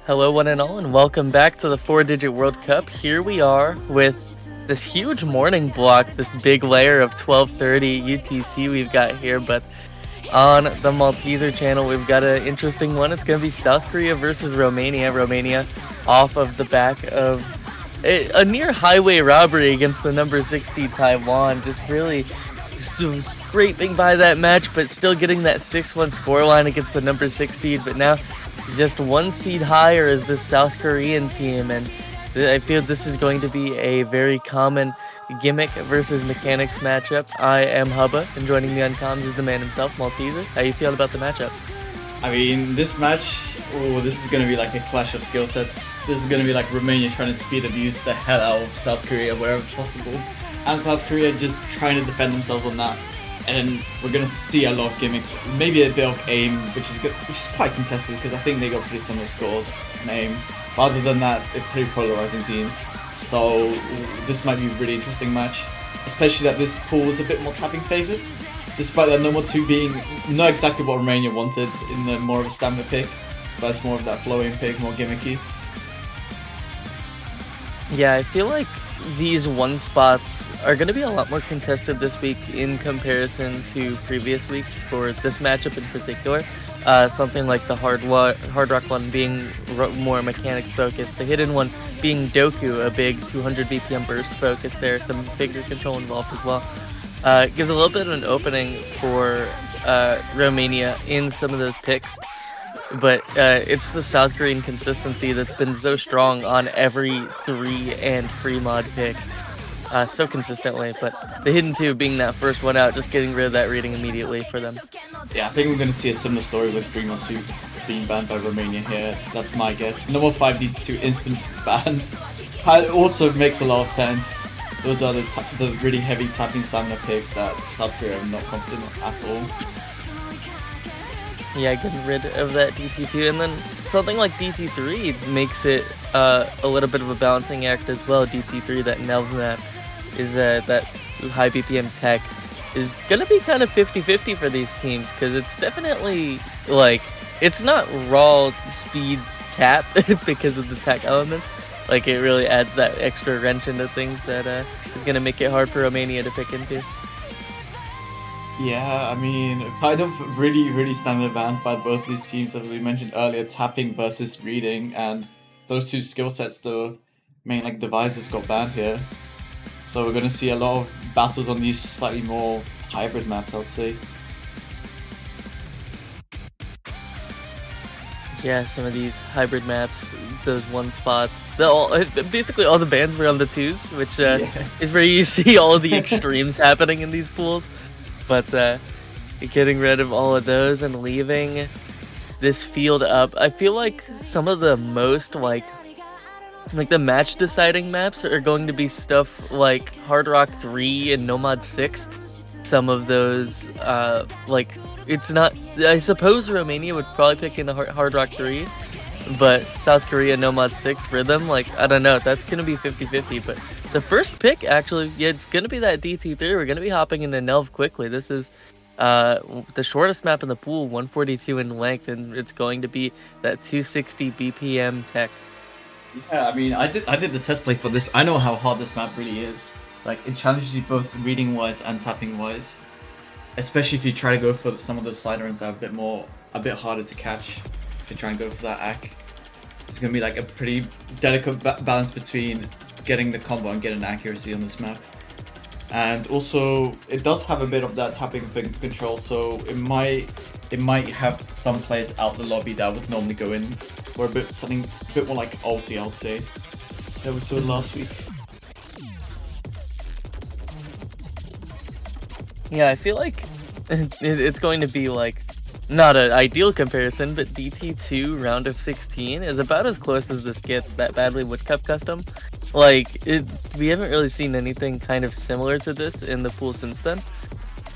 Hello, one and all, and welcome back to the 4-Digit World Cup. Here we are with this huge morning block, this big layer of 12:30 UTC we've got here, but on the Malteser channel, we've got an interesting one. It's going to be South Korea versus Romania. Romania off of the back of a near highway robbery against the number 60 Taiwan, just really scraping by that match, but still getting that 6-1 scoreline against the number 6 seed, but now just 1 seed higher is this South Korean team, and I feel this is going to be a very common gimmick versus mechanics matchup. I am Hubba, and joining me on comms is the man himself, Malteser. How you feel about the matchup? I mean, this match, this is going to be like a clash of skill sets. This is going to be like Romania trying to speed abuse the hell out of South Korea wherever possible, and South Korea just trying to defend themselves on that. And then we're going to see a lot of gimmicks, maybe a bit of aim, which is quite contested because I think they got pretty similar scores in aim. But other than that, they're pretty polarizing teams. So this might be a really interesting match, especially that this pool is a bit more tapping favored, despite that number 2 being not exactly what Romania wanted in the more of a stamina pick, but it's more of that flowing pick, more gimmicky. Yeah, I feel like these 1 spots are going to be a lot more contested this week in comparison to previous weeks for this matchup in particular. Something like the Hard Rock one being more mechanics focused, the hidden one being Doku, a big 200 BPM burst focus there, some finger control involved as well. It gives a little bit of an opening for Romania in some of those picks. But it's the South Korean consistency that's been so strong on every 3 and free mod pick so consistently. But the hidden 2 being that first one out, just getting rid of that reading immediately for them. Yeah, I think we're going to see a similar story with 3 mod 2 being banned by Romania here. That's my guess. Number 5 needs 2 instant bans. It also makes a lot of sense. Those are the really heavy tapping stamina picks that South Korea are not confident at all. Yeah, getting rid of that DT2, and then something like DT3 makes it a little bit of a balancing act as well. DT3, that Nelv map, is that high BPM tech is gonna be kind of 50-50 for these teams, because it's definitely like, it's not raw speed cap because of the tech elements. Like, it really adds that extra wrench into things that is gonna make it hard for Romania to pick into. Yeah, I mean, kind of really standard bans by both these teams, as we mentioned earlier, tapping versus reading, and those 2 skill sets, the main like devices got banned here. So we're going to see a lot of battles on these slightly more hybrid maps, I'd say. Yeah, some of these hybrid maps, those 1 spots, basically all the bans were on the 2s, which is where you see all of the extremes happening in these pools. But getting rid of all of those and leaving this field up, I feel like some of the most like the match deciding maps are going to be stuff like Hard Rock 3 and Nomad 6. Some of those like, it's not, I suppose Romania would probably pick in a Hard Rock 3, but South Korea Nomad 6 Rhythm, like, I don't know, that's gonna be 50-50. But the first pick, actually, yeah, it's gonna be that DT3. We're gonna be hopping into Nelv quickly. This is the shortest map in the pool, 142 in length, and it's going to be that 260 BPM tech. Yeah, I mean, I did the test play for this. I know how hard this map really is. Like, it challenges you both reading wise and tapping wise, especially if you try to go for some of those side runs that are a bit harder to catch. If you try and go for that ACK, it's gonna be like a pretty delicate balance between getting the combo and getting accuracy on this map. And also, it does have a bit of that tapping control, so it might have some players out the lobby that would normally go in for something a bit more like ulti, I'd say, that we saw last week. Yeah, I feel like it's going to be like, not an ideal comparison, but DT2 round of 16 is about as close as this gets, that Badly Wood Cup custom. Like, we haven't really seen anything kind of similar to this in the pool since then.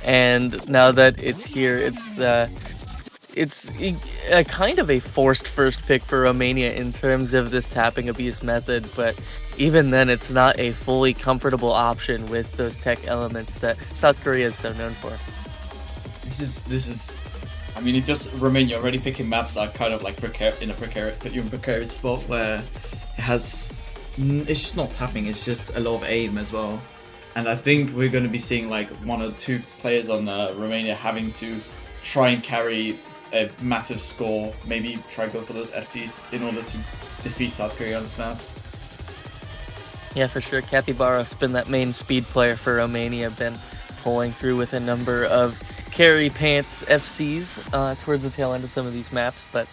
And now that it's here, it's a kind of a forced first pick for Romania in terms of this tapping abuse method, but even then it's not a fully comfortable option with those tech elements that South Korea is so known for. This is I mean, it just Romania already picking maps that are kind of like in a precarious spot where it has, it's just not tapping, it's just a lot of aim as well. And I think we're going to be seeing like 1 or 2 players on Romania having to try and carry a massive score, maybe try go for those FCs in order to defeat South Korea on this map. Yeah, for sure. Capybara's been that main speed player for Romania, been pulling through with a number of carry pants FCs towards the tail end of some of these maps, but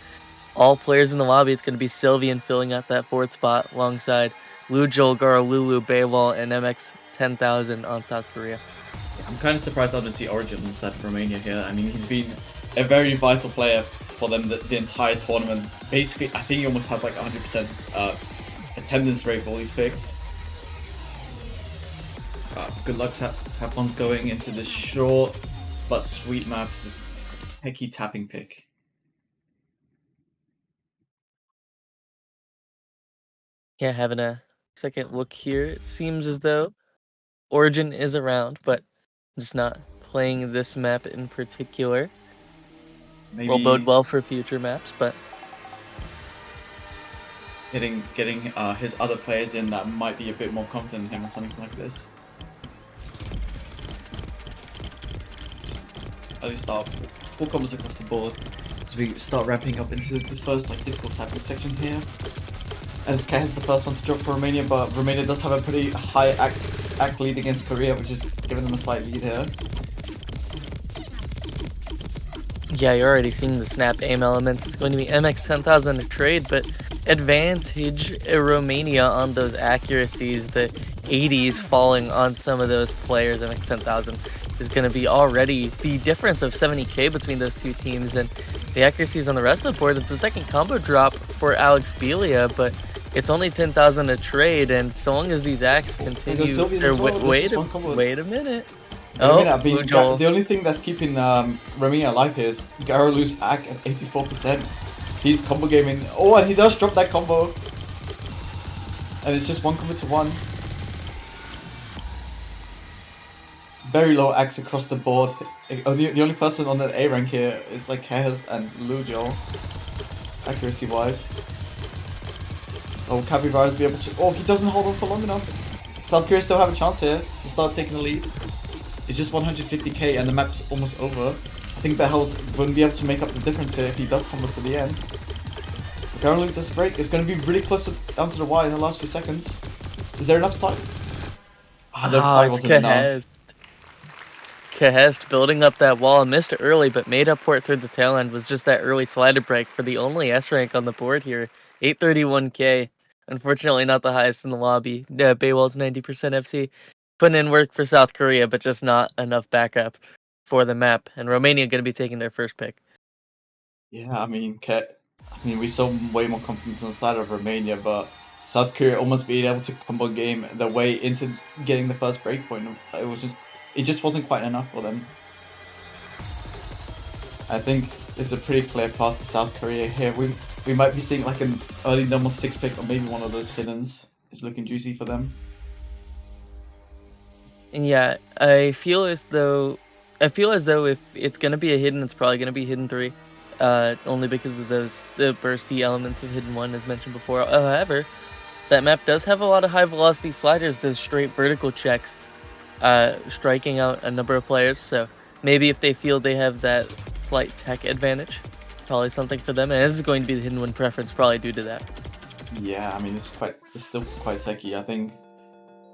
all players in the lobby, it's going to be Sylvian filling out that 4th spot alongside Lujol, Garalulu, Baywall, and MX 10,000 on South Korea. I'm kind of surprised I didn't see Origin on the side of Romania here. I mean, he's been a very vital player for them the entire tournament. Basically, I think he almost has like 100% attendance rate for all these picks. Good luck, Tapon's going into this short but sweet map. Hecky tapping pick. Yeah, having a second look here. It seems as though Origin is around, but just not playing this map in particular. Maybe will bode well for future maps, but getting his other players in that might be a bit more confident in him on something like this. At least start full combos across the board as we start ramping up into the first like difficult tapping section here. As K is the first one to drop for Romania, but Romania does have a pretty high act lead against Korea, which is giving them a slight lead here. Yeah, you're already seeing the snap aim elements. It's going to be MX 10,000 to trade, but advantage Romania on those accuracies. The 80s falling on some of those players. MX 10,000 is going to be already the difference of 70k between those two teams, and the accuracies on the rest of the board. It's the second combo drop for Alex Belia, but it's only 10,000 to trade, and so long as these acts continue, wait a minute. I mean, the only thing that's keeping Romania alive here is Garolu's hack at 84%. He's combo gaming. Oh, and he does drop that combo. And it's just 1 combo to 1. Very low acts across the board. The only person on the A rank here is like Kez and Lujo, accuracy wise. Oh, Capybara's be able to. Oh, he doesn't hold on for long enough. South Korea still have a chance here to start taking the lead. It's just 150k and the map's almost over. I think Behel's wouldn't be able to make up the difference here if he does combo to the end. Apparently this break is going to be really close down to the Y in the last few seconds. Is there enough time? It's Kahest. Kahest building up that wall, missed it early, but made up for it through the tail end. Was just that early slider break for the only S rank on the board here. 831k. Unfortunately, not the highest in the lobby. Baywall's 90% FC. Putting in work for South Korea, but just not enough backup for the map. And Romania going to be taking their first pick. Yeah, I mean, we saw way more confidence on the side of Romania, but South Korea almost being able to combo game their way into getting the first breakpoint. It just wasn't quite enough for them. I think it's a pretty clear path for South Korea here. We might be seeing like an early number 6 pick or maybe one of those hiddens. It's looking juicy for them. And yeah, I feel as though if it's gonna be a hidden, it's probably gonna be hidden 3. Only because of the bursty elements of hidden 1 as mentioned before. However, that map does have a lot of high velocity sliders, those straight vertical checks, striking out a number of players. So maybe if they feel they have that slight tech advantage, probably something for them. And this is going to be the hidden 1 preference, probably due to that. Yeah, I mean it's still quite techy. I think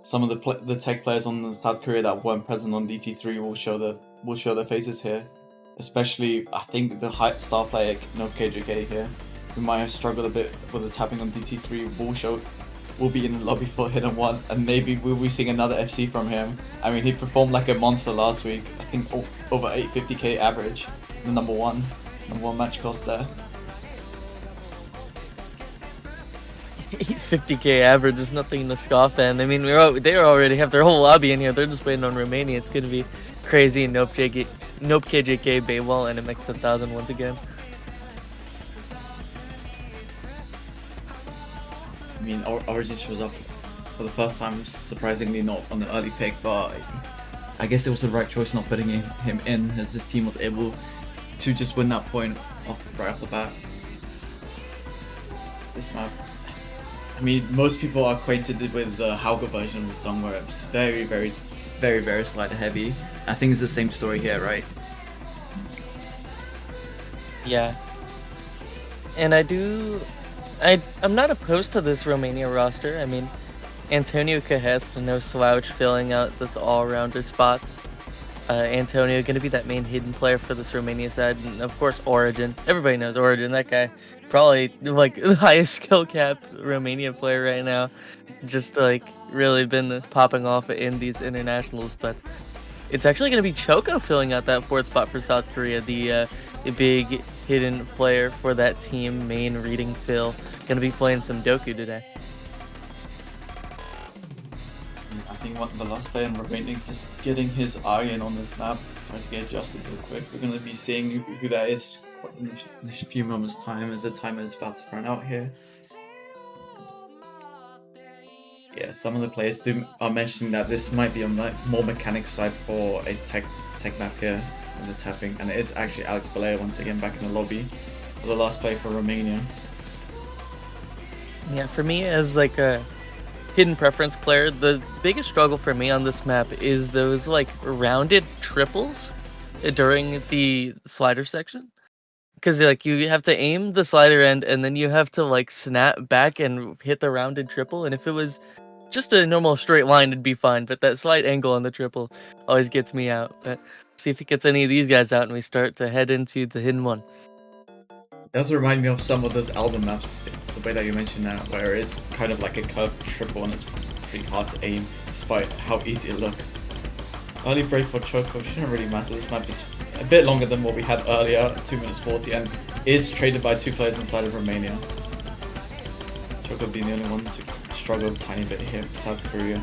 some of the tech players on South Korea that weren't present on DT3 will show their faces here. Especially, I think the high star player No KJK here, who might have struggled a bit with the tapping on DT3, will be in the lobby for hidden 1, and maybe we'll be seeing another FC from him. I mean, he performed like a monster last week. I think over 850k average, the number one match cost there. 50k average is nothing to scoff at. I mean, they already have their whole lobby in here. They're just waiting on Romania. It's gonna be crazy. Nope KJK, Baywall, and MX 10,000 once again. I mean, Origin shows up for the first time, surprisingly not on the early pick, but I guess it was the right choice not putting him in, as this team was able to just win that point right off the bat. This map, I mean, most people are acquainted with the Hauga version of the song where it's very slider heavy. I think it's the same story here, right? Yeah. And I'm not opposed to this Romania roster. I mean, Antonio Cahest, no slouch, filling out this all-rounder spots. Antonio going to be that main hidden player for this Romania side, and of course Origin. Everybody knows Origin. That guy, probably like the highest skill cap Romania player right now. Just like really been popping off in these internationals, but it's actually going to be Choco filling out that fourth spot for South Korea, the big hidden player for that team, main reading Phil. Going to be playing some Doku today. I think the last player in Romania just getting his eye in on this map, trying to get adjusted real quick. We're going to be seeing who that is in a few moments' time as the timer is about to run out here. Yeah, some of the players are mentioning that this might be a more mechanic side for a tech map here with the tapping, and it is actually Alex Balea once again back in the lobby for the last play for Romania. Yeah, for me as like a hidden preference player, the biggest struggle for me on this map is those like rounded triples during the slider section. Because like you have to aim the slider end and then you have to like snap back and hit the rounded triple. And if it was just a normal straight line, it'd be fine. But that slight angle on the triple always gets me out. But see if it gets any of these guys out and we start to head into the hidden one. It does remind me of some of those album maps, the way that you mentioned that, where it's kind of like a curved triple and it's pretty hard to aim, despite how easy it looks. Early break for Choco shouldn't really matter. This map is a bit longer than what we had earlier, 2 minutes 40, and is traded by 2 players inside of Romania. Choco being the only one to struggle a tiny bit here for South Korea.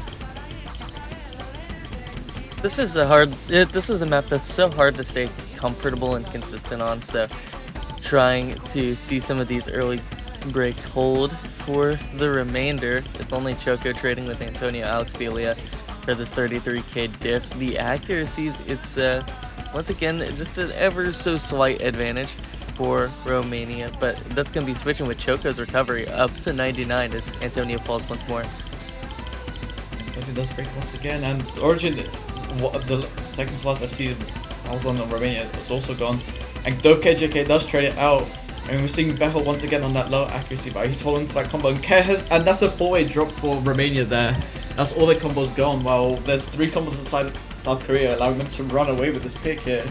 This is a map that's so hard to stay comfortable and consistent on. So trying to see some of these early breaks hold for the remainder. It's only Choco trading with Antonio Alex Balea for this 33k diff. The accuracies, it's once again just an ever so slight advantage for Romania, but that's going to be switching with Choco's recovery up to 99 as Antonio falls once more. Antonio does break once again, and Origin, the second last FC I was on Romania, was also gone. And though KJK does trade it out, and we're seeing Behel once again on that low accuracy, but he's holding to that combo. And that's a 4-way drop for Romania there. That's all the combos gone. Well, there's 3 combos inside South Korea, allowing them to run away with this pick here.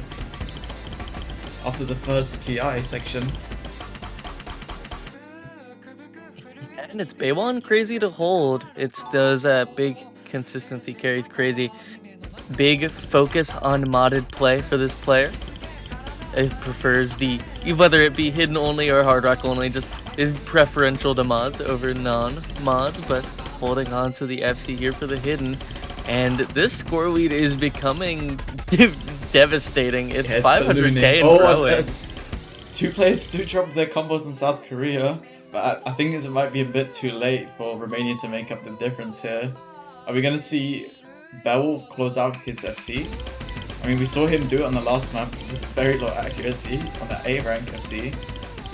After the first Ki section. And it's Baewon crazy to hold. It's those big consistency carries crazy. Big focus on modded play for this player. It prefers whether it be hidden only or hard rock only, just is preferential to mods over non-mods, but holding on to the FC here for the hidden. And this score lead is becoming devastating. It's 500k and growing. 2 players do drop their combos in South Korea, but I think it might be a bit too late for Romania to make up the difference here. Are we going to see Bell close out his FC? I mean, we saw him do it on the last map with very low accuracy on the A rank FC,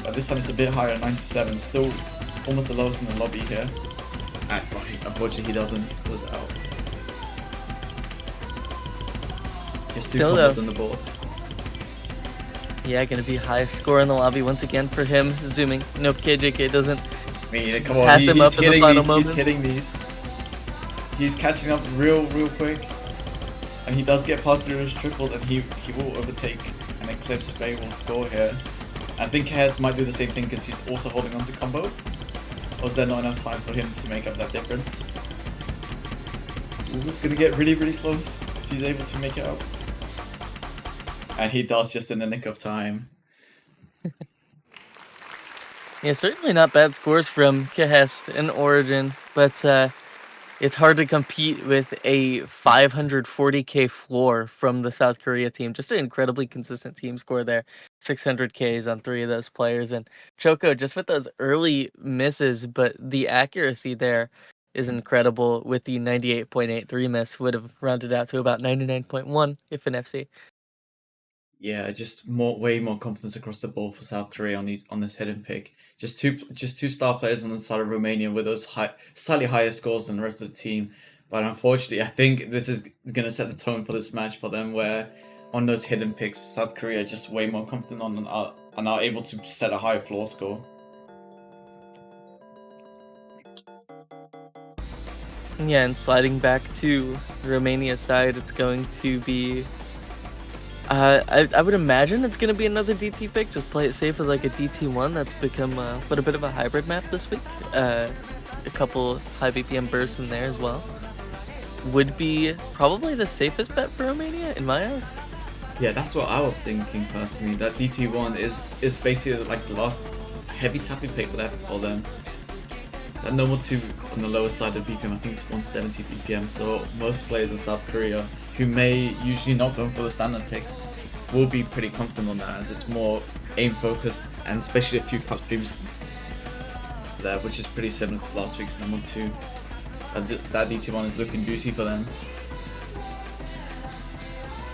but this time it's a bit higher, 97, still almost the lowest in the lobby here. And unfortunately, he doesn't close it out. Just 2 combos on the board. Yeah, gonna be highest score in the lobby once again for him. Zooming. Nope, KJK doesn't Come on, pass him up in the final moment. He's hitting these. He's catching up real quick. And he does get past through his triples, and he will overtake and eclipse Bay will score here. I think Hares might do the same thing because he's also holding on to combo. Or is there not enough time for him to make up that difference? Ooh, it's gonna get really close if he's able to make it up. And he does just in the nick of time. Yeah, certainly not bad scores from Cahest and Origin, but it's hard to compete with a 540k floor from the South Korea team. Just an incredibly consistent team score there. 600ks on 3 of those players. And Choco, just with those early misses, but the accuracy there is incredible with the 98.83 miss. Would have rounded out to about 99.1 if an FC. Yeah, just way more confidence across the board for South Korea on this hidden pick. Just two star players on the side of Romania with those slightly higher scores than the rest of the team. But unfortunately, I think this is gonna set the tone for this match for them, where on those hidden picks, South Korea are just way more confident and are able to set a high floor score. Yeah, and sliding back to Romania's side, it's going to be. I would imagine it's gonna be another DT pick. Just play it safe with like a DT1 that's become but a bit of a hybrid map this week. A couple high BPM bursts in there as well. Would be probably the safest bet for Romania in my eyes. Yeah, that's what I was thinking personally. That DT1 is basically like the last heavy tapping pick left for them. That normal 2 on the lower side of BPM, I think it's 170 BPM, so most players in South Korea who may usually not go for the standard picks will be pretty confident on that, as it's more aim focused, and especially a few cut streams there, which is pretty similar to last week's number 2. That DT1 is looking juicy for them.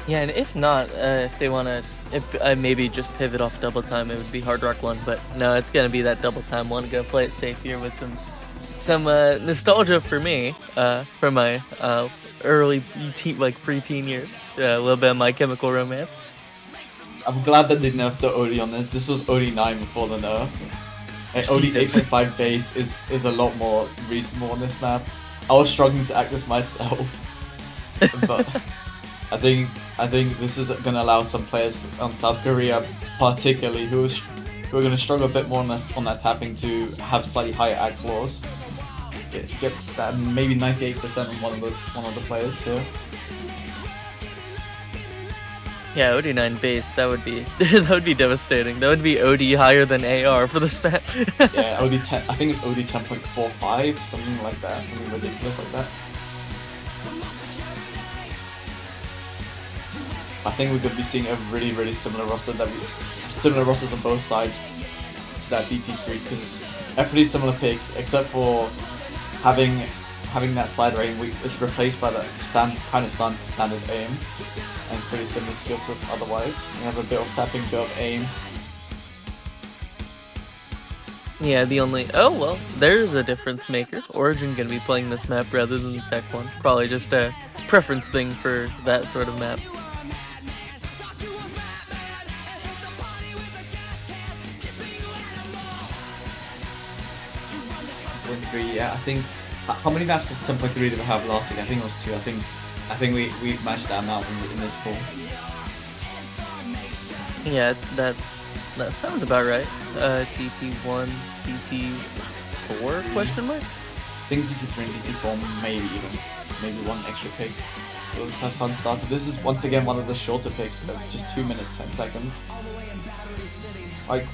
Yeah, and if not, if they want to, if maybe just pivot off double time, it would be Hard Rock 1, but no, it's going to be that double time one. Go play it safe here with some nostalgia for me, from my early preteen years. A little bit of My Chemical Romance. I'm glad that they nerfed the OD on this. This was OD 9 before the nerf. Like, OD 8.5 base is a lot more reasonable on this map. I was struggling to act this myself, but I think this is going to allow some players on South Korea, particularly who are going to struggle a bit more on that tapping, to have slightly higher act floors. Get that maybe 98% on one of the players here. Yeah, OD9 base, that would be that would be devastating. That would be OD higher than AR for this map. Yeah, OD 10. I think it's OD 10.45, something like that, something ridiculous like that. I think we're gonna be seeing a really similar roster rosters on both sides to that DT3, because it's a pretty similar pick, except for having that slide rain. It's replaced by that standard aim. And it's pretty similar skill sets otherwise. We have a bit of tapping, bit of aim. Yeah, there's a difference maker. Origin gonna be playing this map rather than Tech 1. Probably just a preference thing for that sort of map. Yeah, I think. How many maps of 10.3 did we have last week? I think it was 2. I think we matched that amount in this pool. Yeah, that sounds about right. DT1, DT4 question mark? I think DT3 and DT4 maybe one extra pick. We'll just have fun started. This is once again one of the shorter picks, just 2 minutes 10 seconds. Like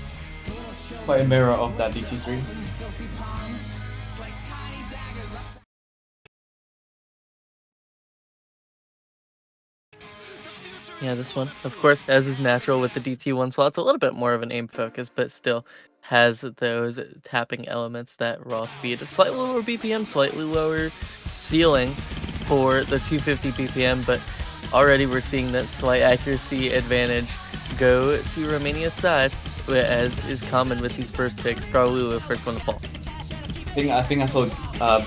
quite a mirror of that DT3. Yeah, this one, of course, as is natural with the DT1 slots, a little bit more of an aim focus, but still has those tapping elements, that raw speed, slightly lower BPM, slightly lower ceiling for the 250 BPM, but already we're seeing that slight accuracy advantage go to Romania's side, as is common with these first picks, probably the first one to fall. I think I saw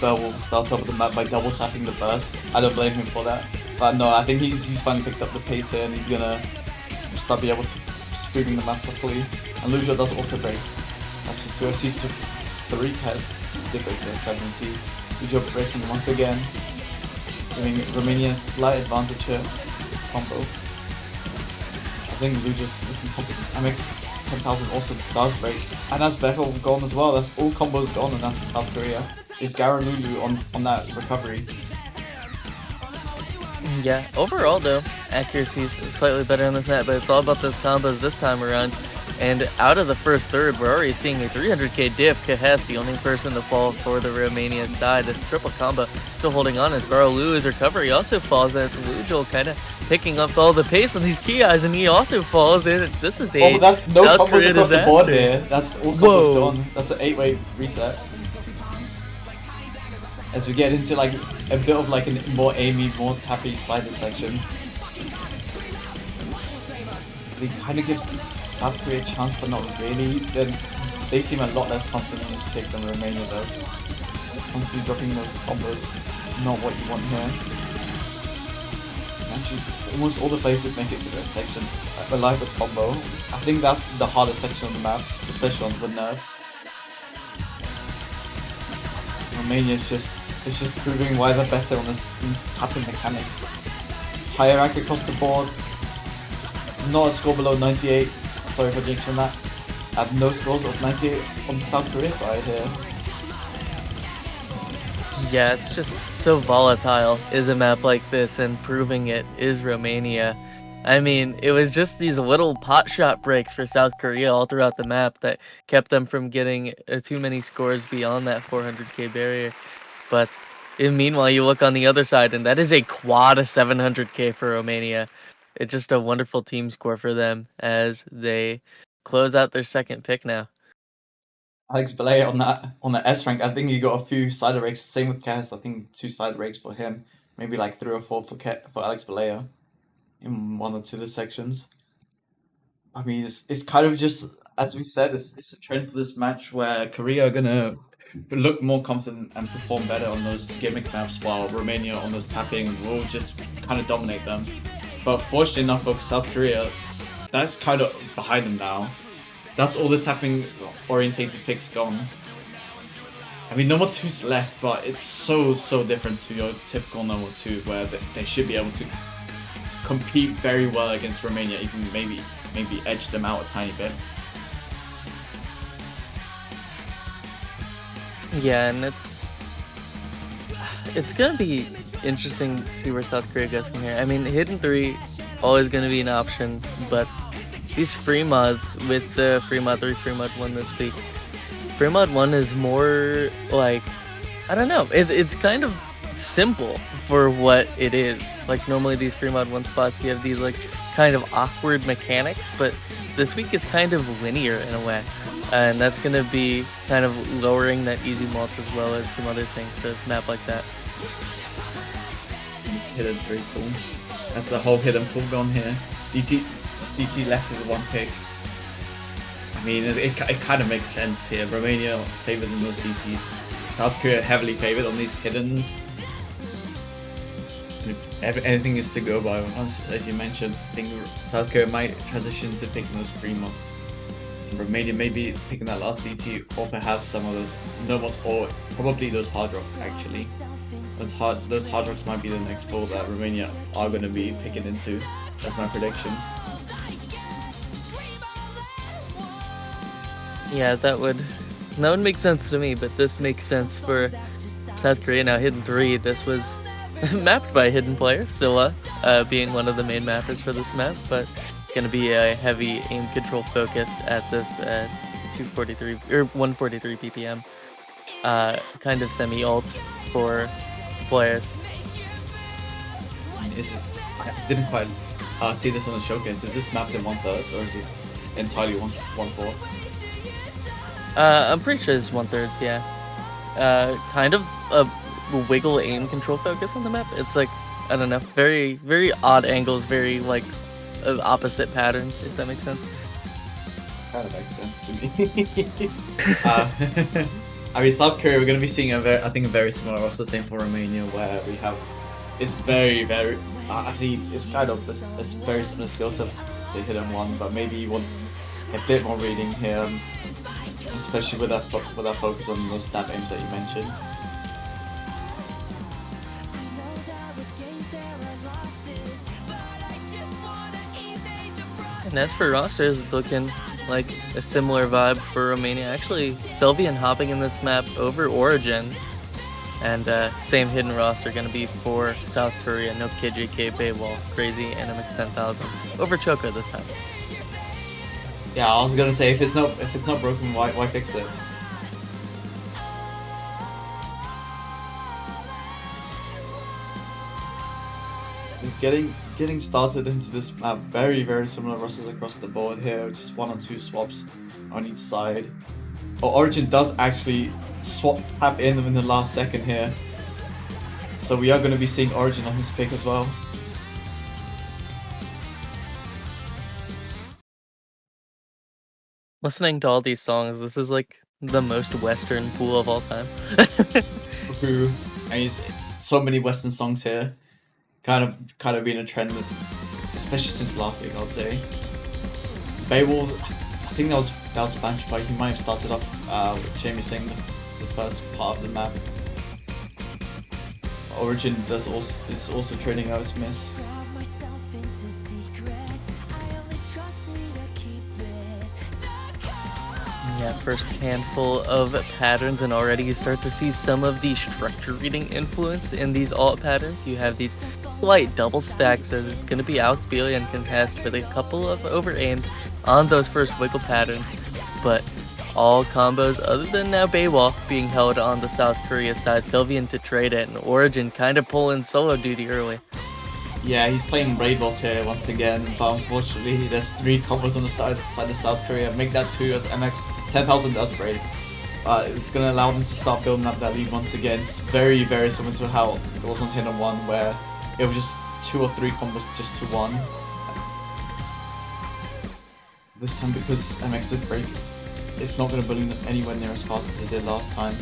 Bell will start off the map by double tapping the burst. I don't blame him for that. But no, I think he's finally picked up the pace here, and he's gonna start be able to screaming the map properly. And Lujo does also break. That's just 2 FCs to 3 pairs. Did break the 7C. Lujo breaking once again, giving Romania a slight advantage here. Combo. I think Lujo's looking confident. MX 10,000 also does break. And that's Beckel gone as well. That's all combos gone, and that's South Korea. Is Gara Lulu on that recovery. Yeah, overall though, accuracy is slightly better on this map, but it's all about those combos this time around. And out of the first third, we're already seeing a 300k diff. Kahes, the only person to fall for the Romania side. This triple combo still holding on as Garolu's recovery also falls, and it's Lujol kind of picking up all the pace on these key eyes, and he also falls in. This is a that's no South combos Korea across disaster. the board here. That's all combos gone. That's an 8-way reset. As we get into like a bit of like a more aimy, more tappy slider section. they kind of gives South Korea a chance, but not really. Then they seem a lot less confident in this pick than Romania does. Constantly dropping those combos, not what you want here. Actually, almost all the places make it to this section alive with combo. I think that's the hardest section on the map, especially on with nerves. Romania is just proving why they're better on this tapping mechanics. Higher rank across the board. Not a score below 98. Sorry for jinxing that. And no scores of 98 on the South Korea side here. Yeah, it's just so volatile is a map like this, and proving it is Romania. I mean, it was just these little pot shot breaks for South Korea all throughout the map that kept them from getting too many scores beyond that 400k barrier. But meanwhile, you look on the other side, and that is a quad of 700k for Romania. It's just a wonderful team score for them as they close out their second pick now. Alex Belay on that S rank, I think he got a few side rakes. Same with Cass, I think 2 side rakes for him. Maybe like 3 or 4 for Alex Belay in 1 or 2 of the sections. I mean, it's kind of just, as we said, it's a trend for this match where Korea are gonna look more confident and perform better on those gimmick maps, while Romania on those tapping will just kind of dominate them. But fortunately enough for South Korea, that's kind of behind them now. That's all the tapping orientated picks gone. I mean, number 2's left, but it's so different to your typical number 2, where they should be able to compete very well against Romania, even maybe edge them out a tiny bit. Yeah, and it's gonna be interesting to see where South Korea goes from here. I mean, Hidden 3 always gonna be an option, but these free mods with the free mod 3, free mod 1 this week, free mod 1 is more like, I don't know, it's kind of simple for what it is. Like, normally these free mod 1 spots, you have these like kind of awkward mechanics, but this week it's kind of linear in a way. And that's going to be kind of lowering that easy mult as well as some other things for a map like that. Hidden 3 cool. That's the whole hidden pool gone here. DT left with 1 pick. I mean, it kind of makes sense here. Romania favored in those DTs. South Korea heavily favored on these hiddens. And if anything is to go by, as you mentioned, I think South Korea might transition to picking those free mods. Romania maybe picking that last DT, or perhaps some of those no mods, or probably those hard rocks actually. Those hard rocks might be the next pool that Romania are going to be picking into. That's my prediction. Yeah, that would make sense to me, but this makes sense for South Korea. Now, Hidden 3, this was mapped by a hidden player, Scylla, being one of the main mappers for this map, but going to be a heavy aim control focus at this 243 or 143 ppm kind of semi-ult for players. I didn't quite see this on the showcase. Is this mapped in 1/3 or is this entirely 1/4? I'm pretty sure it's 1/3, yeah. Kind of a wiggle aim control focus on the map. It's like, I don't know, very odd angles, very like opposite patterns, if that makes sense. Kind of makes sense to me. I mean, South Korea, we're going to be seeing a very similar roster, same for Romania, where we have, it's very, I think it's kind of this very similar skill set to Hidden 1, but maybe you want a bit more reading here, especially with that focus on those snap aims that you mentioned. And as for rosters, it's looking like a similar vibe for Romania. Actually, Sylvian hopping in this map over Origin. And same hidden roster going to be for South Korea. No Kid JK, Baywall, Crazy, and MX 10,000. Over Choco this time. Yeah, I was gonna say, if it's not broken, why fix it? Getting started into this map, very similar rosters across the board here, just 1 or 2 swaps on each side. Oh, Origin does actually tap in the last second here, so we are going to be seeing Origin on his pick as well. Listening to all these songs, this is like the most Western pool of all time. Who, I mean, so many Western songs here, kind of been a trend, especially since last week. I'll say. Beowulf, I think that was Banshee, but he might have started off with Jamie singing the first part of the map. Origin is also trading out his miss. Yeah, first handful of patterns, and already you start to see some of the structure reading influence in these alt patterns. You have these slight double stacks as it's going to be outspeed and contest with a couple of over aims on those first wiggle patterns, but all combos other than now Beowulf being held on the South Korea side, Sylvian to trade it, and Origin kind of pulling solo duty early. Yeah, he's playing Raid Boss here once again, but unfortunately there's 3 combos on the side of South Korea. Make that 2 as MX 10,000 does break. It's going to allow them to start building up that lead once again. It's very, very similar to how it was on Hidden 1, where it was just 2 or 3 combos just to 1. This time, because MX did break, it's not going to balloon anywhere near as fast as it did last time.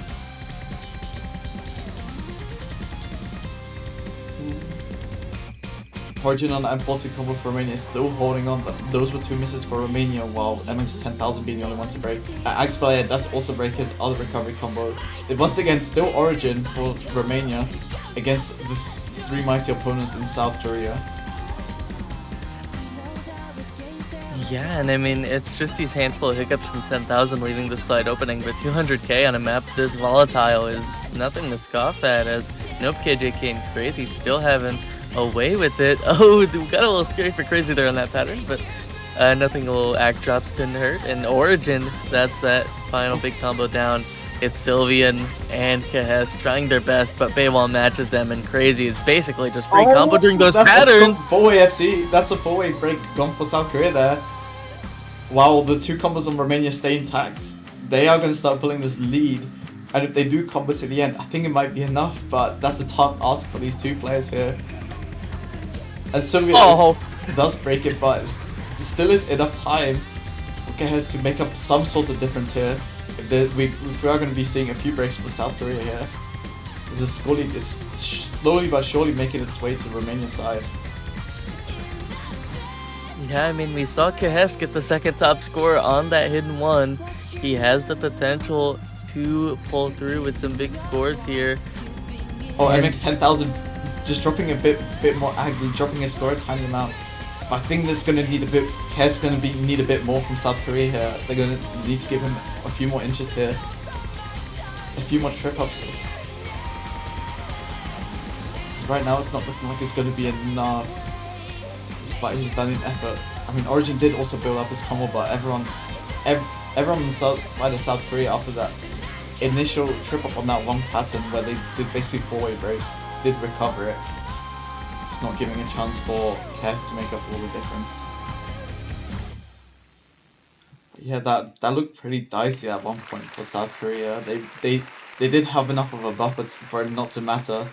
Origin on the M40 combo for Romania is still holding on, but those were 2 misses for Romania, while MX 10,000 being the only one to break. Axplayer does also break his other recovery combo. Once again, still Origin for Romania against the 3 mighty opponents in South Korea. Yeah, and I mean, it's just these handful of hiccups from 10,000 leaving the side opening, but 200k on a map this volatile is nothing to scoff at, as Nope KJK and Crazy still having away with it. Oh, we got a little scary for Crazy there on that pattern, but nothing, a little act drops couldn't hurt. And Origin, that's that final big combo down. It's Sylvian and Kahes trying their best, but Beowulf matches them, and Crazy is basically just free combo during those patterns. That's a 4-way FC. That's a 4-way break gone for South Korea there. While the 2 combos on Romania stay intact, they are going to start pulling this lead. And if they do combo to the end, I think it might be enough, but that's a tough ask for these 2 players here. And Sylvian does break it, but it still is enough time for Kahes to make up some sort of difference here. If we are going to be seeing a few breaks for South Korea here. This is slowly but surely making its way to Romania's side. Yeah, I mean, we saw Kahes get the second top score on that Hidden 1. He has the potential to pull through with some big scores here. Oh, MX 10,000 just dropping a bit more ugly, dropping his score a tiny amount. But I think this is going to need a bit. Kahes going to need a bit more from South Korea here. They're going to need to give him a few more inches here, a few more trip ups. Right now, it's not looking like it's going to be enough, despite his valiant effort. I mean, Origin did also build up his combo, but everyone on the side of South Korea after that initial trip up on that one pattern where they did basically 4-way break, did recover it. It's not giving a chance for Kahes to make up all the difference. Yeah, that looked pretty dicey at one point for South Korea. They did have enough of a buffer for it not to matter,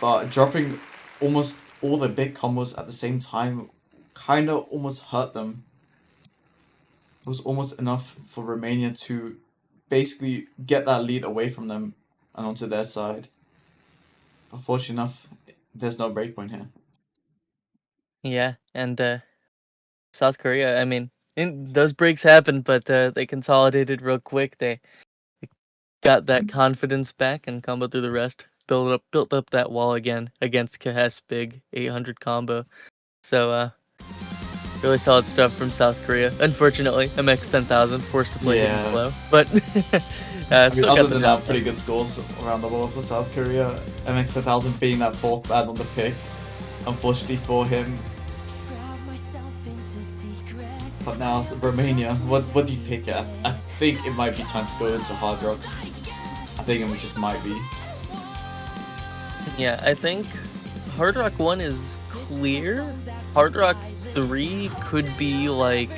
but dropping almost all the big combos at the same time kind of almost hurt them. It was almost enough for Romania to basically get that lead away from them and onto their side. Unfortunately enough, there's no breakpoint here. Yeah, and South Korea, I mean, those breaks happened, but they consolidated real quick. They got that confidence back and combo through the rest. Built up that wall again against Kahes' big 800 combo. So really solid stuff from South Korea. Unfortunately, MX 10,000 forced to play Hidden Flow, but still other got the than job that, pretty good scores around the world for South Korea. MX 10,000 being that 4th bad on the pick, unfortunately for him. But now Romania, what do you pick at? I think it might be time to go into Hard Rocks. I think it just might be. Yeah, I think Hard Rock 1 is clear. Hard Rock 3 could be like,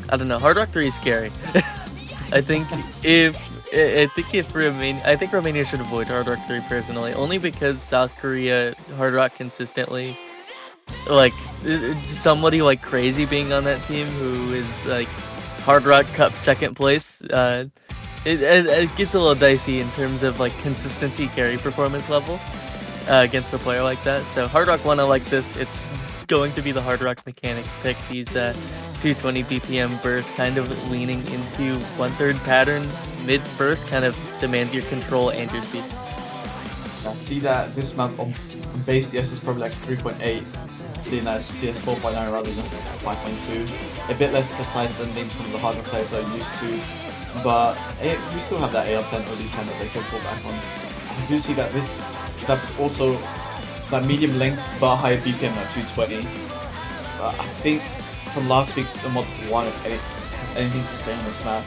I don't know, Hard Rock 3 is scary. I think Romania should avoid Hard Rock 3 personally, only because South Korea Hard Rock consistently, like somebody like Crazy being on that team who is like Hard Rock Cup second place. It gets a little dicey in terms of like consistency carry performance level against a player like that. So Hard Rock wanna like this. It's going to be the Hard Rock mechanics pick. These 220 BPM bursts, kind of leaning into 1/3 patterns. Mid burst kind of demands your control and your speed. I see that this map on base CS is probably like 3.8, seeing that CS 4.9 rather than 5.2. A bit less precise than maybe some of the harder players are used to, but we still have that AR10 or D10 that they can fall back on. I do see that this that also that medium length but higher BPM at 220. I think from last week's mod 1, if anything to say on this map,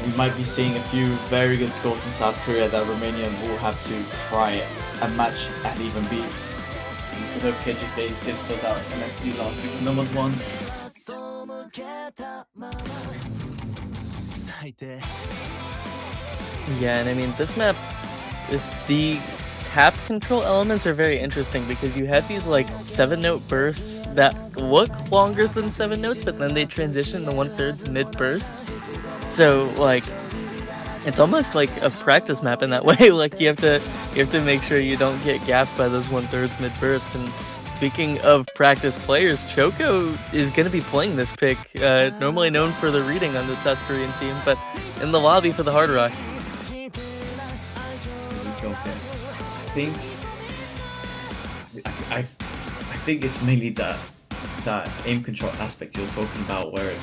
we might be seeing a few very good scores in South Korea that Romania will have to try and match and even beat. Even though KJK did put out NFC last week in the mod 1. Yeah, and I mean this map, the tap control elements are very interesting because you have these like 7-note bursts that look longer than 7 notes, but then they transition to 1/3 mid burst. So like it's almost like a practice map in that way. Like you have to make sure you don't get gapped by those 1/3 mid burst. And speaking of practice players, Choco is going to be playing this pick, normally known for the reading on the South Korean team, but in the lobby for the Hard Rock. I think it's mainly that aim control aspect you're talking about, where it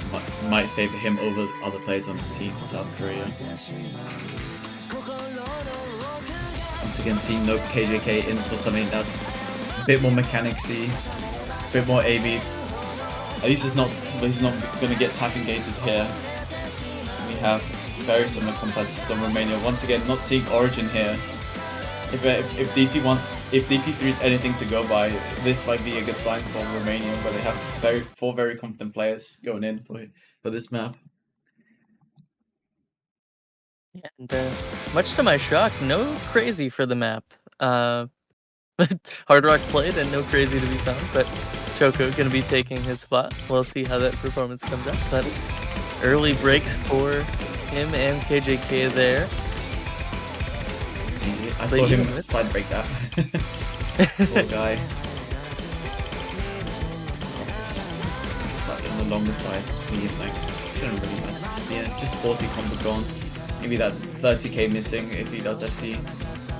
might favor him over other players on his team for South Korea. Once again, seeing no KJK in for something that's a bit more mechanicsy, a bit more AB. At least he's not gonna get tap engaged here. We have very similar competitors on Romania. Once again, not seeing Origin here. If DT3 is anything to go by, this might be a good sign for Romania, where they have four very competent players going in for this map. And much to my shock, no crazy for the map. Hard Rock played and no crazy to be found, but Choco gonna be taking his spot. We'll see how that performance comes out. But early breaks for him and KJK there. I saw him side break that. Poor guy. Slightly on the longer side. Medium length. Shouldn't really matter. Yeah, just 40 combo gone. Maybe that 30k missing if he does FC.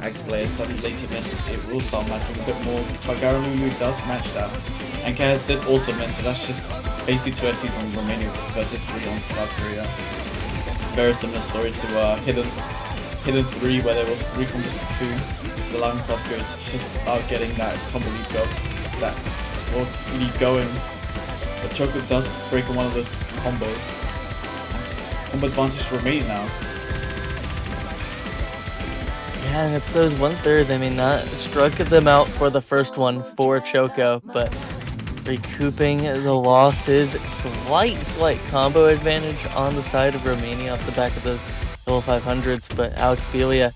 Axe player slightly later miss. It will start matching a bit more. But Garalulu does match that. And Kaz did also miss, so that's just basically 2 FCs on Romania versus 3 on South Korea. Very similar story to Hidden 3, where there was 3 combos to 2, allowing South Korea to just start getting that combo lead going. But Choco does break on one of those combos. Combo advantage for Romania now. Yeah, and it's those 1/3. I mean, that struck them out for the first one for Choco, but recouping the losses. Slight combo advantage on the side of Romania off the back of those level 500s, but Alex Belia,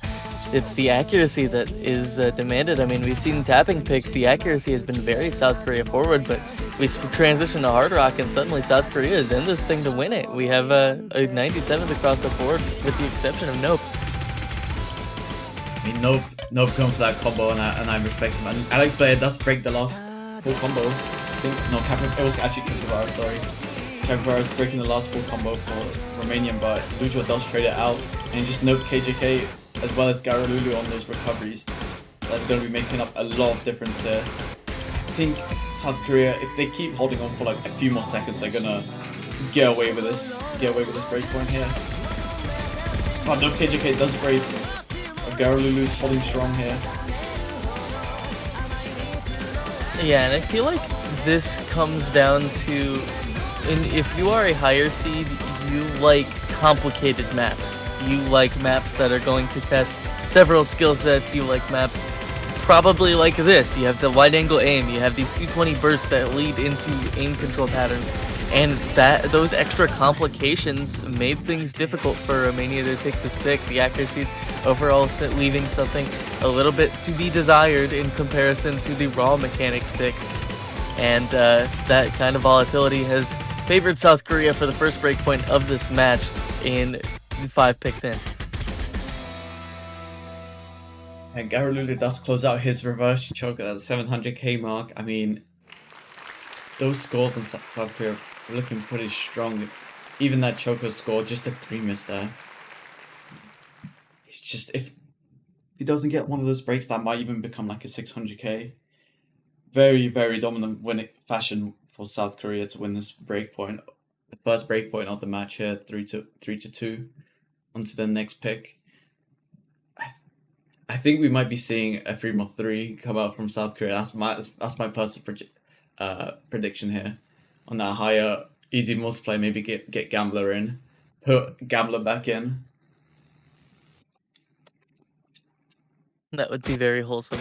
it's the accuracy that is demanded. I mean, we've seen tapping picks, the accuracy has been very South Korea forward, but we transition to Hard Rock and suddenly South Korea is in this thing to win it. We have a 97th across the board with the exception of Nope. I mean, Nope comes for that combo, and I respect him. And Alex Player does break the last full combo. I think, no, it was actually Capivara, sorry. Capivara is breaking the last full combo for Romanian, but Lujo does trade it out, and just Nope KJK as well as Garalulu on those recoveries. That's going to be making up a lot of difference there. I think South Korea, if they keep holding on for like a few more seconds, they're going to get away with this breakpoint here. But Nope KJK does break. Garalulu's holding strong here. Yeah, and I feel like this comes down to, if you are a higher seed, you like complicated maps. You like maps that are going to test several skill sets. You like maps probably like this. You have the wide angle aim. You have these 220 bursts that lead into aim control patterns. And those extra complications made things difficult for Romania to take this pick. The accuracies overall leaving something a little bit to be desired in comparison to the raw mechanics picks. And that kind of volatility has favored South Korea for the first breakpoint of this match in 5 picks in. And Garalulu does close out his reverse choke at the 700k mark. I mean, those scores on South Korea are looking pretty strong. Even that choker score, just a 3 miss there. It's just, if he doesn't get one of those breaks, that might even become like a 600k. Very, very dominant fashion for South Korea to win this breakpoint. The first breakpoint of the match here, 3-2. On to the next pick. I think we might be seeing a 3-3 come out from South Korea. That's my personal prediction here. On that higher easy multiplay, maybe get Gambler in, put Gambler back in. That would be very wholesome.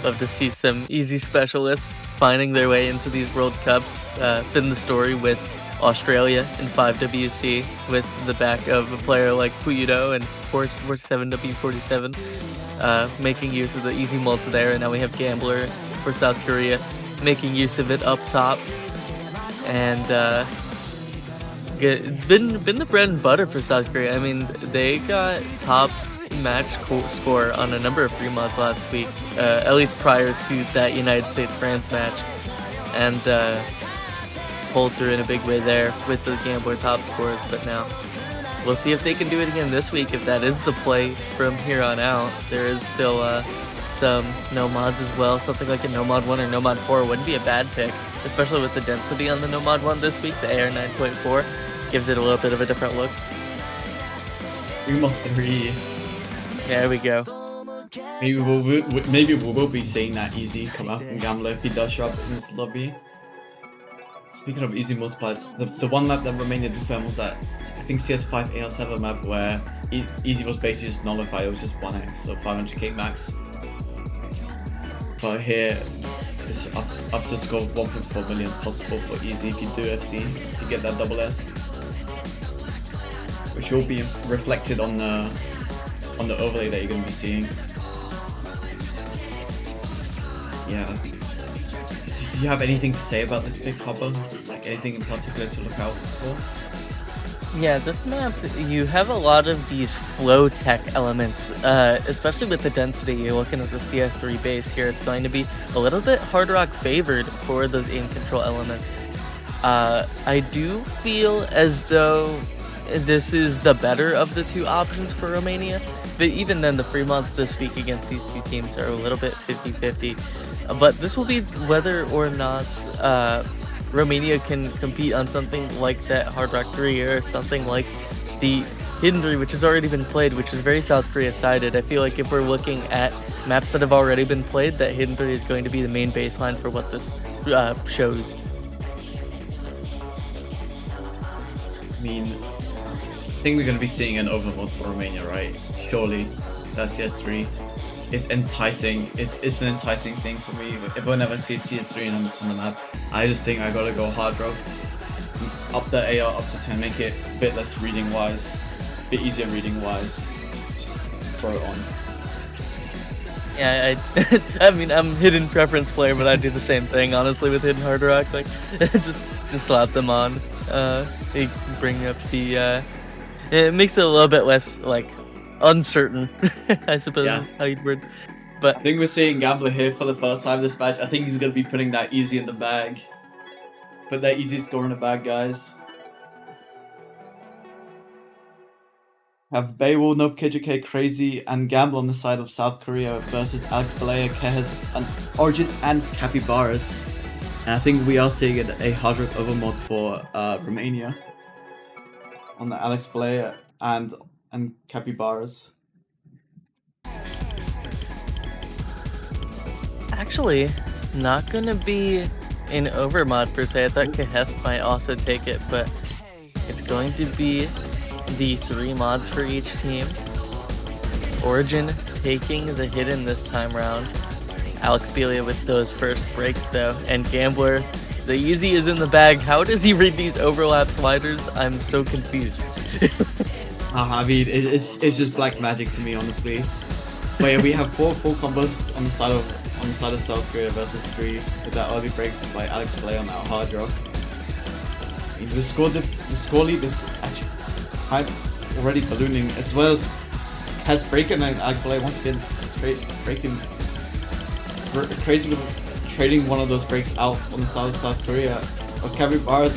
Love to see some easy specialists finding their way into these World Cups. Been the story with Australia in 5WC with the back of a player like Puyido and 47W47 making use of the easy multi there, and now we have Gambler for South Korea making use of it up top, and been the bread and butter for South Korea. I mean, they got top match score on a number of free mods last week, at least prior to that United States-France match, and pulled through in a big way there with the Gambler top scores. But now we'll see if they can do it again this week, if that is the play from here on out. There is still some no mods as well. Something like a no mod 1 or no mod 4 wouldn't be a bad pick, especially with the density on the no mod 1 this week. The AR 9.4 gives it a little bit of a different look. 3-3. There we go. Maybe we will be seeing that easy come out from Gambler if he does show up in this lobby. Speaking of easy multiply, the one map that Romania defend was that, I think, CS5 AL7 map where easy was basically just nullified. It was just 1x, so 500k max. But here, it's up to score 1.4 million possible for easy if you do FC, if you get that double S, which will be reflected on the overlay that you're going to be seeing. Yeah. Do you have anything to say about this pick, Hopper? Like anything in particular to look out for? Yeah, this map, you have a lot of these flow tech elements, especially with the density. You're looking at the CS3 base here, it's going to be a little bit hard rock favored for those aim control elements. I do feel as though this is the better of the two options for Romania, but even then the free mods this week against these two teams are a little bit 50-50. But this will be whether or not Romania can compete on something like that Hard Rock 3 or something like the Hidden 3, which has already been played, which is very South Korea sided. I feel like if we're looking at maps that have already been played, that Hidden 3 is going to be the main baseline for what this shows. I mean, I think we're going to be seeing an overmod for Romania, right? Surely that CS3 is enticing. It's an enticing thing for me. If I never see CS3 on the map, I just think I gotta go hard rock, up the AR up to 10, make it a bit less reading wise, a bit easier reading wise. Throw it on. Yeah, I mean, I'm hidden preference player, but I do the same thing honestly with hidden hard rock. Like, just slap them on. They bring up the. It makes it a little bit less like uncertain, I suppose, is how you'd word. But I think we're seeing Gambler here for the first time this match. I think he's gonna be putting that easy in the bag. Put that easy score in the bag, guys. Have Baywall, Nope, KJK, Crazy, and Gamble on the side of South Korea versus Alex Balea, Kehes, and Origin, and Capybaras. And I think we are seeing a hard rock overmod for Romania on the Alex Balea and Capybaras. Actually, not gonna be an overmod per se. I thought Kehes might also take it, but it's going to be the 3 mods for each team. Origin taking the hidden this time round. Alex Belia with those first breaks though, and Gambler, the easy is in the bag. How does he read these overlap sliders? I'm so confused. I mean, it's just black magic to me, honestly. But yeah, we have 4 full combos on the side of South Korea versus 3 with that early break by Alex Play on that hard rock. I mean, the score lead is actually kind of already ballooning, as well as has Breaking and Agblay once again crazy with trading one of those breaks out on the side of South Korea. Or capybaras,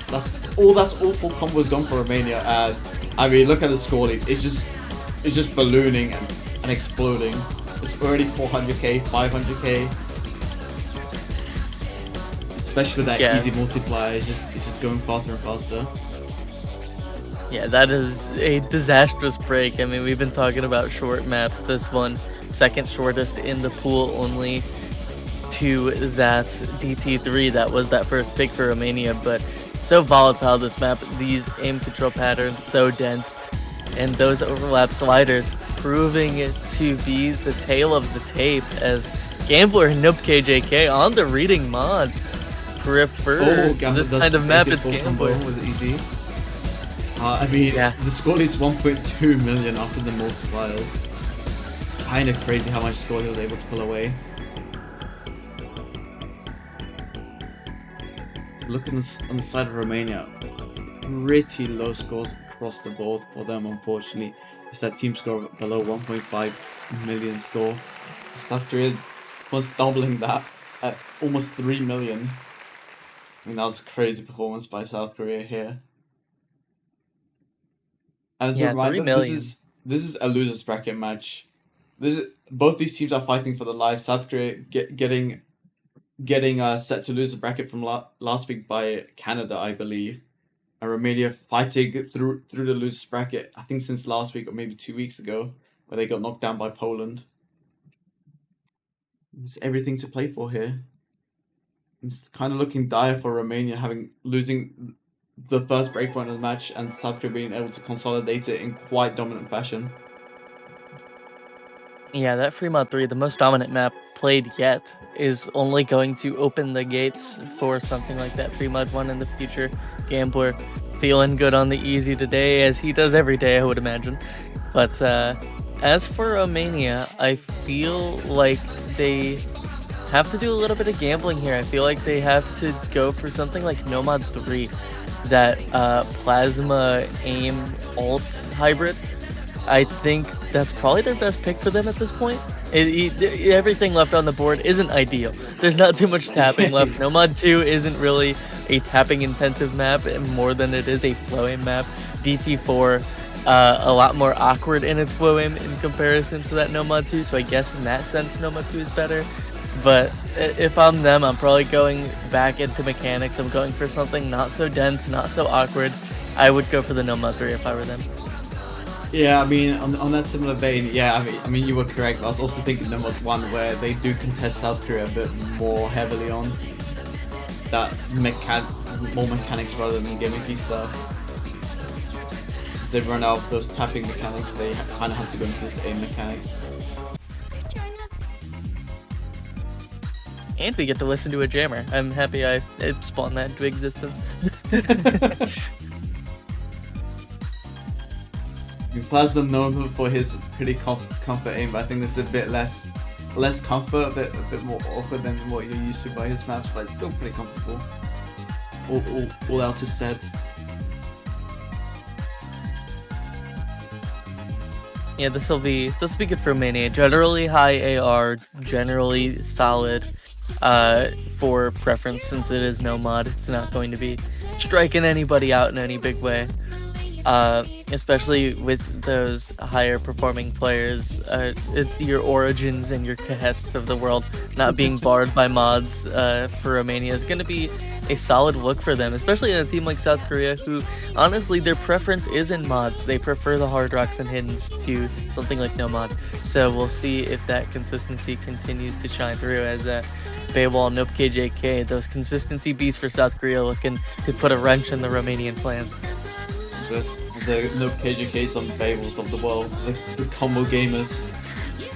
that's all full combos gone for Romania. And I mean, look at the score lead. It's just ballooning and exploding. It's already 400k, 500k. Especially with that easy multiplier, it's just going faster and faster. Yeah, that is a disastrous break. I mean, we've been talking about short maps. This one, second shortest in the pool, only to that DT3 that was that first pick for Romania. But so volatile, this map. These aim control patterns so dense, and those overlap sliders proving it to be the tail of the tape, as Gambler and NoobKJK on the reading mods prefer this kind of map. It's Gambler. Was easy. I mean, the score is 1.2 million after the multipliers. Kind of crazy how much score he was able to pull away. So look on the side of Romania, pretty low scores across the board for them, unfortunately. It's that team score below 1.5 million score. South Korea was doubling that at almost 3 million. I mean, that was a crazy performance by South Korea here. And as a reminder, this is a losers bracket match. Both these teams are fighting for the life. South Korea getting set to lose the bracket from last week by Canada, I believe. And Romania fighting through the losers bracket, I think since last week or maybe 2 weeks ago, where they got knocked down by Poland. There's everything to play for here. It's kind of looking dire for Romania, losing the first breakpoint of the match, and South Korea being able to consolidate it in quite dominant fashion. Yeah, that Fremont 3, the most dominant map played yet, is only going to open the gates for something like that Fremont 1 in the future. Gambler feeling good on the easy today, as he does every day, I would imagine. But as for Romania, I feel like they have to do a little bit of gambling here. I feel like they have to go for something like Nomad 3, that Plasma aim ult hybrid. I think that's probably their best pick for them at this point. Everything left on the board isn't ideal. There's not too much tapping left. Nomad 2 isn't really a tapping intensive map more than it is a flow aim map. DT4 a lot more awkward in its flow aim in comparison to that Nomad 2, so I guess in that sense Nomad 2 is better. But if I'm them, I'm probably going back into mechanics. I'm going for something not so dense, not so awkward. I would go for the Nomad 3 if I were them. Yeah, I mean, on that similar vein, yeah, I mean, you were correct. I was also thinking Nomad 1, where they do contest South Korea a bit more heavily on that more mechanics rather than gimmicky stuff. They've run out of those tapping mechanics, they kind of have to go into this aim mechanics. And we get to listen to a jammer. I'm happy I spawned that into existence. Plasma known for his pretty comfort aim, but I think this is a bit less comfort, a bit more awkward than what you're used to by his maps, but it's still pretty comfortable. All else is said. Yeah, this will be good for Romania. Generally high AR, generally solid. For preference, since it is no mod, it's not going to be striking anybody out in any big way. Especially with those higher performing players, your Origins and your Kahests of the world not being barred by mods for Romania is going to be a solid look for them, especially in a team like South Korea, who honestly their preference is in mods. They prefer the hard rocks and hiddens to something like no mod. So we'll see if that consistency continues to shine through, as Baywall, NoobKJK, those consistency beats for South Korea looking to put a wrench in the Romanian plans. The NoobKJKs on Baywalls of the world, the combo gamers,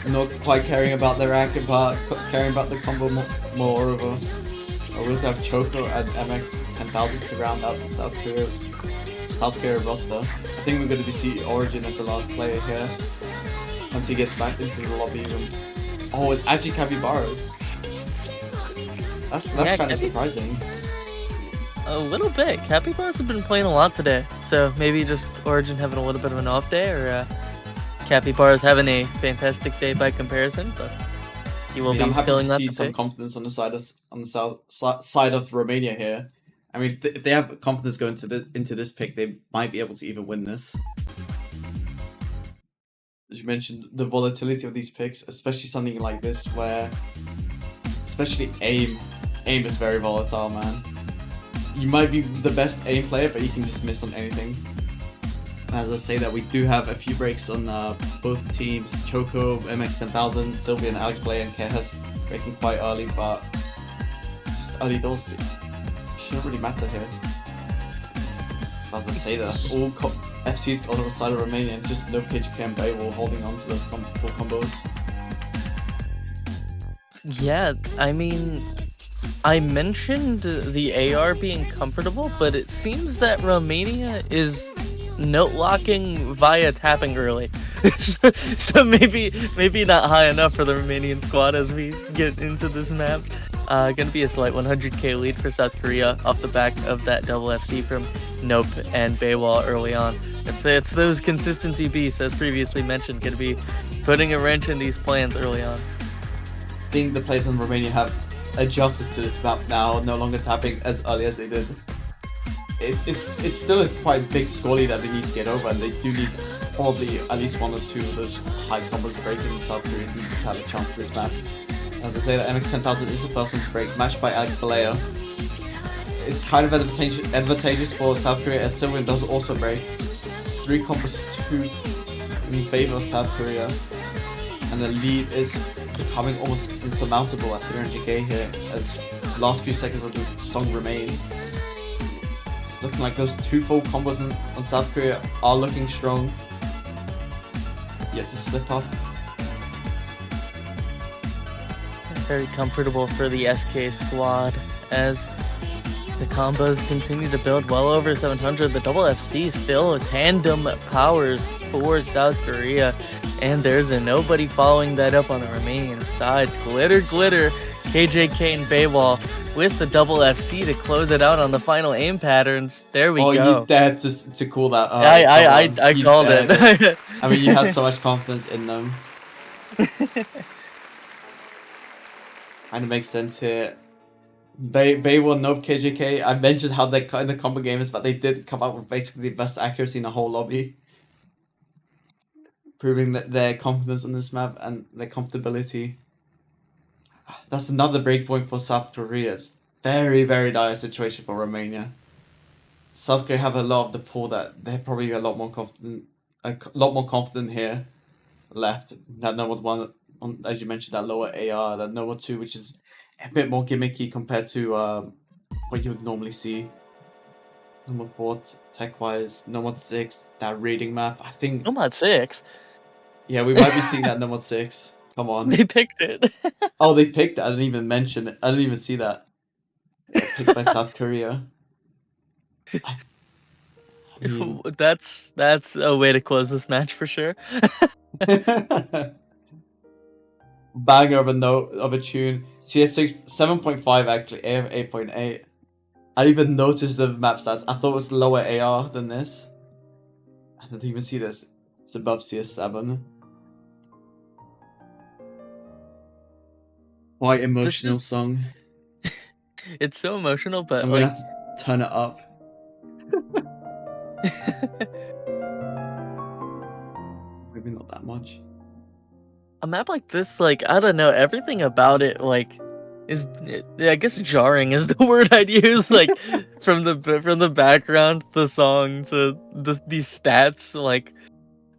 not quite caring about their rank, but caring about the combo moreover. We also have Choco and MX 10,000 to round out the South Korea roster. I think we're going to see Origin as the last player here once he gets back into the lobby room. Oh, it's actually capybaras. That's kind of surprising. A little bit. Capybars have been playing a lot today, so maybe just Origin having a little bit of an off day, or Capybars having a fantastic day by comparison. But you will I mean, I'm be happy to filling out see the some pick. confidence on the side of Romania here. I mean, if they have confidence going into this pick, they might be able to even win this. As you mentioned, the volatility of these picks, especially something like this, where especially aim is very volatile, man. You might be the best aim player, but you can just miss on anything. As I say that, we do have a few breaks on both teams. Choco, MX10,000, Sylvia and Alex Play and Kehes breaking quite early, but it's just early doors. It shouldn't really matter here. As I say that, all FC's on the side of Romania, and just no KGK and Baywall holding on to those full combos. Yeah, I mean, I mentioned the AR being comfortable, but it seems that Romania is note locking via tapping early. So maybe not high enough for the Romanian squad as we get into this map. Gonna be a slight 100k lead for South Korea off the back of that double FC from Nope and Baywall early on. It's those consistency beasts, as previously mentioned, gonna be putting a wrench in these plans early on. I think the players in Romania have adjusted to this map now, no longer tapping as early as they did. It's still a quite big score lead that they need to get over, and they do need probably at least one or two of those high combos breaking South Korea to have a chance this map. As I say, that MX10,000 is the first one to break, matched by Alex Baleo. It's kind of advantageous for South Korea as Sylvian does also break. It's 3 combos to 2 in favor of South Korea, and the lead is becoming almost insurmountable at 300k here as the last few seconds of the song remain. It's looking like those 2 full combos on South Korea are looking strong. Yet to slip up. Very comfortable for the SK squad as the combos continue to build well over 700. The double FC still tandem powers for South Korea, and there's a nobody following that up on the Romanian side. Glitter, KJK and Baywall with the double FC to close it out on the final aim patterns. There we go. Oh, you dared to call that. I called it. I mean, you had so much confidence in them. Kind of makes sense here. Bay won Nope KJK. I mentioned how they cut in the combo games, but they did come out with basically the best accuracy in the whole lobby. Proving that their confidence on this map and their comfortability. That's another breakpoint for South Korea. It's very, very dire situation for Romania. South Korea have a lot of the pool that they're probably a lot more confident here left. That number 1, as you mentioned, that lower AR, that number 2, which is a bit more gimmicky compared to what you would normally see. Number 4, tech-wise. Number 6, that reading map. I think. Nomad 6? Yeah, we might be seeing that number 6. Come on. They picked it. Oh, they picked it. I didn't even mention it. I didn't even see that. Picked by South Korea. I mean... That's a way to close this match for sure. Banger of a tune. CS6 7.5 actually, AF 8.8. I didn't even notice the map stats. I thought it was lower AR than this. I didn't even see this. It's above CS7. Quite emotional song. It's so emotional, but I'm gonna have to turn it up. Maybe not that much. A map like this, like, I don't know, everything about it, like, is, I guess jarring is the word I'd use, like, from the background, the song, to these stats, like,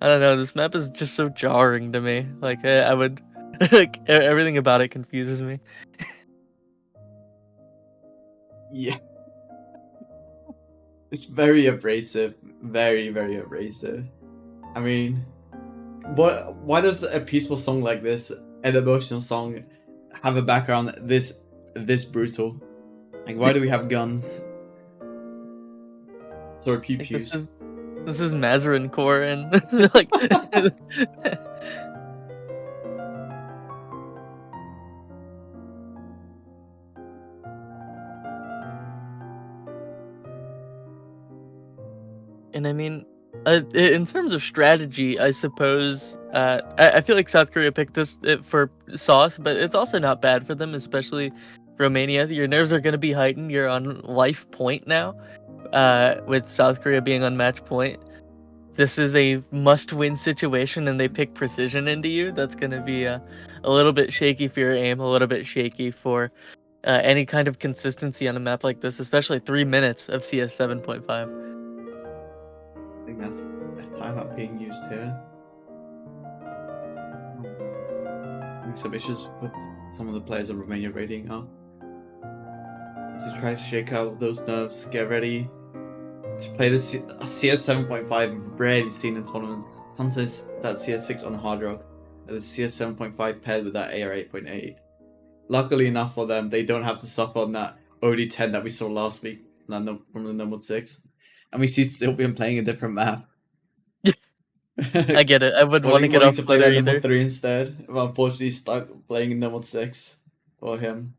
I don't know, this map is just so jarring to me, like, I would, like, everything about it confuses me. Yeah. It's very abrasive, very, very abrasive. I mean, why does a peaceful song like this, an emotional song, have a background this brutal? Like, why do we have guns? Sorry, pew pews. This is Mazarin core and like. And I mean, in terms of strategy, I suppose I feel like South Korea picked this for sauce, but it's also not bad for them, especially Romania. Your nerves are going to be heightened. You're on life point now, with South Korea being on match point. This is a must-win situation, and they pick precision into you. That's going to be a little bit shaky for your aim, a little bit shaky for any kind of consistency on a map like this, especially 3 minutes of CS 7.5. I think that's a timeout being used here. Some issues with some of the players of Romania raiding now. As he tries to shake out those nerves, get ready to play this CS 7.5 rarely seen in tournaments. Sometimes that CS 6 on Hard Rock, and the CS 7.5 paired with that AR 8.8. Luckily enough for them, they don't have to suffer on that OD 10 that we saw last week from the number 6. And we see Sylvian playing a different map. I get it. I wouldn't want to get off to play Twitter that either. number 3 instead. But unfortunately, stuck playing in number 6 for him.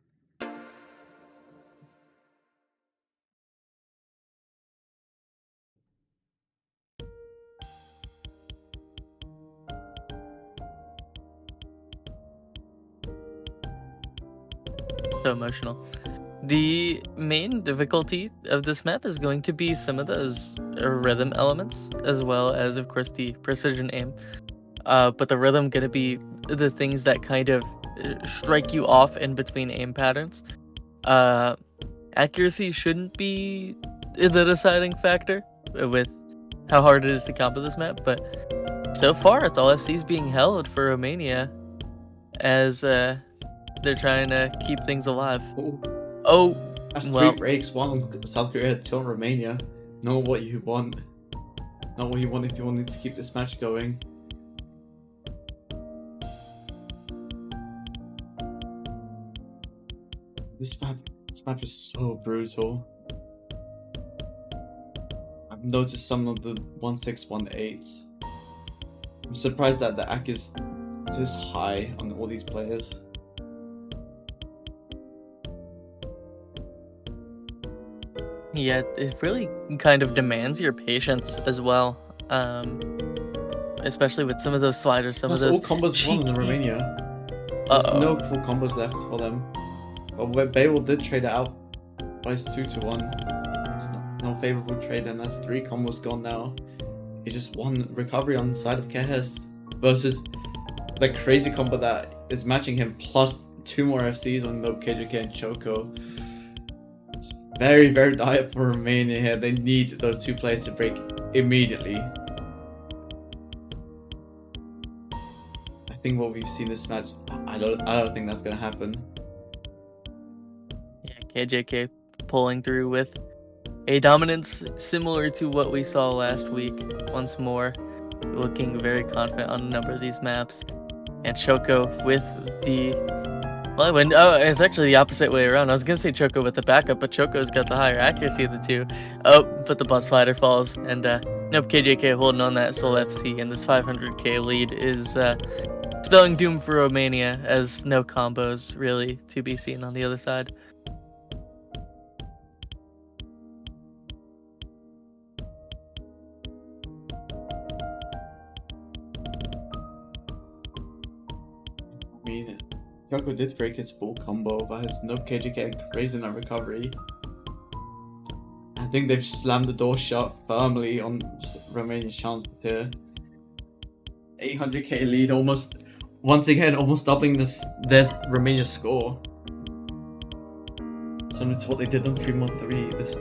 So emotional. The main difficulty of this map is going to be some of those rhythm elements, as well as, of course, the precision aim. But the rhythm going to be the things that kind of strike you off in between aim patterns. Accuracy shouldn't be the deciding factor with how hard it is to combo this map, but so far it's all FCs being held for Romania as they're trying to keep things alive. Oh, that's well, 3 breaks, 1 on South Korea, 2 on Romania. Not what you want. Not what you want if you wanted to keep this match going. This map is so brutal. I've noticed some of the 1618s. I'm surprised that the AC is this high on all these players. Yeah, it really kind of demands your patience as well. Especially with some of those sliders, some of those all combos won in Romania. There's no full combos left for them. But Babel did trade it out by 2-1. It's no favorable trade, and that's 3 combos gone now. He just won recovery on the side of Kehest versus the crazy combo that is matching him plus 2 more FCs on Nob, KJK, and Choco. It's very, very dire for Romania here. They need those 2 players to break immediately. I think what we've seen this match, I don't think that's gonna happen. Yeah, KJK pulling through with a dominance similar to what we saw last week. Once more, looking very confident on a number of these maps. And Choco with the... Well, it's actually the opposite way around. I was going to say Choco with the backup, but Choco's got the higher accuracy of the 2. Oh, but the bus fighter falls. And nope, KJK holding on that Soul FC. And this 500k lead is spelling doom for Romania, as no combos really to be seen on the other side. Choco did break his full combo, but his Nob, KJK raising that recovery. I think they've slammed the door shut firmly on Romania's chances here. 800k lead, once again, almost doubling there's Romania's score. Similar to what they did on 3-3. This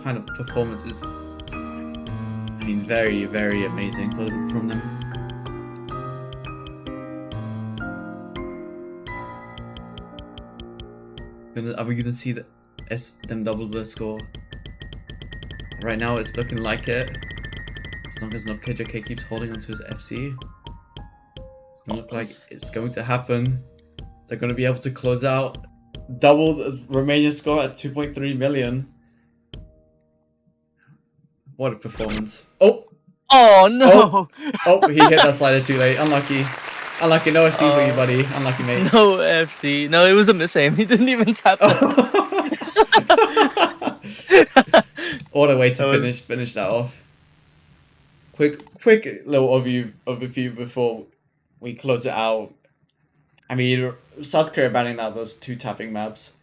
kind of performance is, I mean, very, very amazing from them. Are we gonna see them double the score? Right now, it's looking like it. As long as Nob, KJK keeps holding onto his FC, it's gonna look like it's going to happen. They're gonna be able to close out, double the Romania score at 2.3 million. What a performance! Oh! Oh no! Oh, he hit that slider too late. Unlucky. Unlucky, no FC for you, buddy. Unlucky, mate. No FC. No, it was a miss aim. He didn't even tap it. What a way to finish that off. quick little overview before we close it out. I mean, South Korea banning out those 2 tapping maps.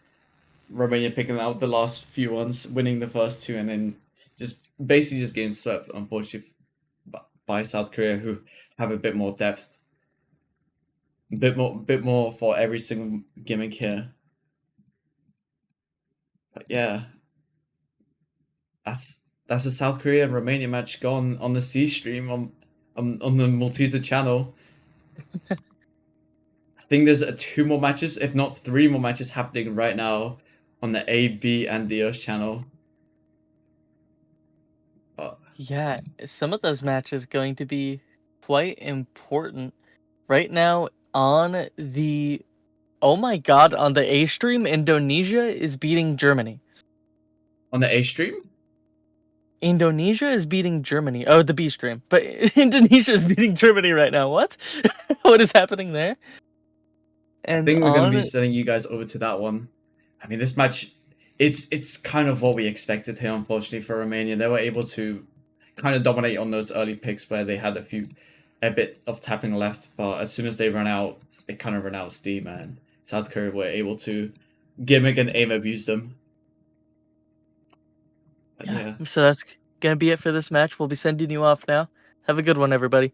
Romania picking out the last few ones, winning the first 2, and then just basically just getting swept, unfortunately, by South Korea, who have a bit more depth, bit more for every single gimmick here. But yeah, that's a South Korea and Romania match gone on the C stream on the MALTESER channel. I think there's 2 more matches, if not 3 more matches happening right now on the A, B, and the Earth channel. Yeah, some of those matches going to be quite important. Right now on the oh my god, on the A stream, Indonesia is beating Germany. On the A stream? Indonesia is beating Germany. Oh, the B stream. But Indonesia is beating Germany right now. What? What is happening there? I And think we're going to be on sending you guys over to that one. I mean, this match, it's kind of what we expected here, unfortunately, for Romania. They were able to kind of dominate on those early picks where they had a bit of tapping left, but as soon as they run out, they kind of run out of steam, and South Korea were able to gimmick and aim abuse them. But yeah, yeah. so that's gonna be it for this match. We'll be sending you off now. Have a good one, everybody.